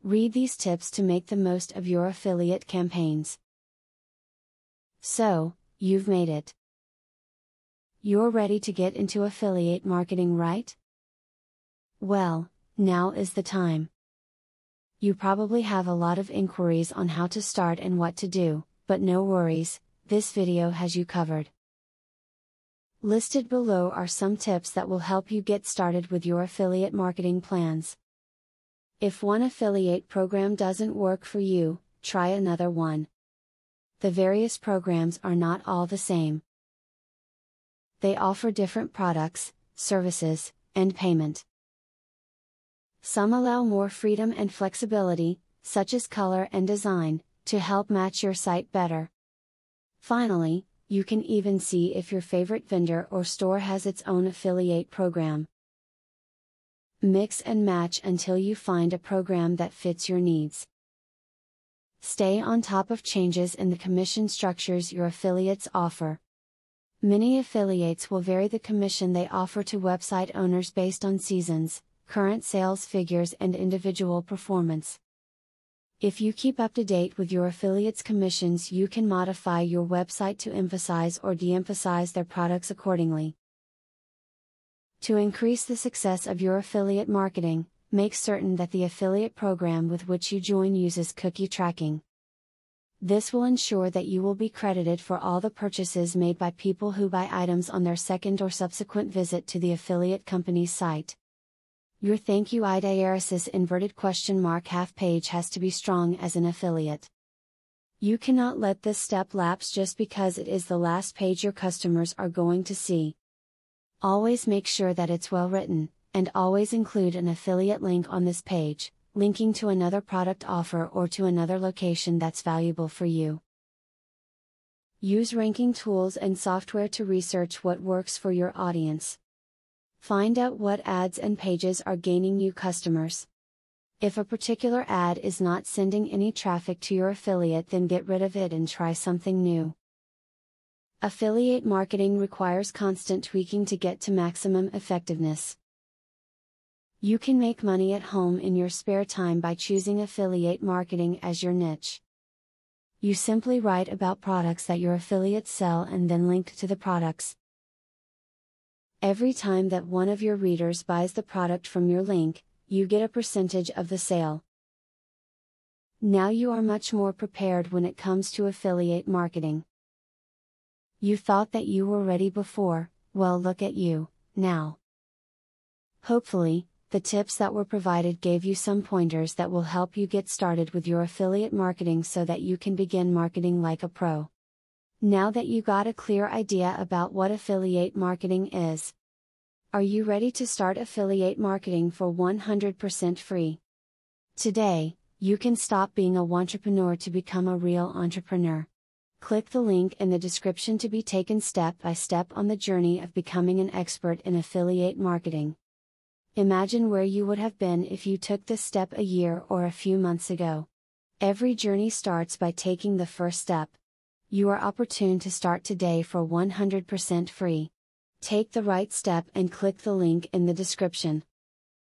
Read these tips to make the most of your affiliate campaigns. So, you've made it. You're ready to get into affiliate marketing, right? Well, now is the time. You probably have a lot of inquiries on how to start and what to do, but no worries, this video has you covered. Listed below are some tips that will help you get started with your affiliate marketing plans. If one affiliate program doesn't work for you, try another one. The various programs are not all the same. They offer different products, services, and payment. Some allow more freedom and flexibility, such as color and design, to help match your site better. Finally, you can even see if your favorite vendor or store has its own affiliate program. Mix and match until you find a program that fits your needs. Stay on top of changes in the commission structures your affiliates offer. Many affiliates will vary the commission they offer to website owners based on seasons, current sales figures, and individual performance. If you keep up to date with your affiliates' commissions, you can modify your website to emphasize or de-emphasize their products accordingly. To increase the success of your affiliate marketing, make certain that the affiliate program with which you join uses cookie tracking. This will ensure that you will be credited for all the purchases made by people who buy items on their second or subsequent visit to the affiliate company's site. Your thank you ! half page has to be strong as an affiliate. You cannot let this step lapse just because it is the last page your customers are going to see. Always make sure that it's well written, and always include an affiliate link on this page, linking to another product offer or to another location that's valuable for you. Use ranking tools and software to research what works for your audience. Find out what ads and pages are gaining you customers. If a particular ad is not sending any traffic to your affiliate, then get rid of it and try something new. Affiliate marketing requires constant tweaking to get to maximum effectiveness. You can make money at home in your spare time by choosing affiliate marketing as your niche. You simply write about products that your affiliates sell and then link to the products. Every time that one of your readers buys the product from your link, you get a percentage of the sale. Now you are much more prepared when it comes to affiliate marketing. You thought that you were ready before, well, look at you, now. Hopefully, the tips that were provided gave you some pointers that will help you get started with your affiliate marketing so that you can begin marketing like a pro. Now that you got a clear idea about what affiliate marketing is, are you ready to start affiliate marketing for 100% free? Today, you can stop being a wantrepreneur to become a real entrepreneur. Click the link in the description to be taken step by step on the journey of becoming an expert in affiliate marketing. Imagine where you would have been if you took this step a year or a few months ago. Every journey starts by taking the first step. You are opportune to start today for 100% free. Take the right step and click the link in the description.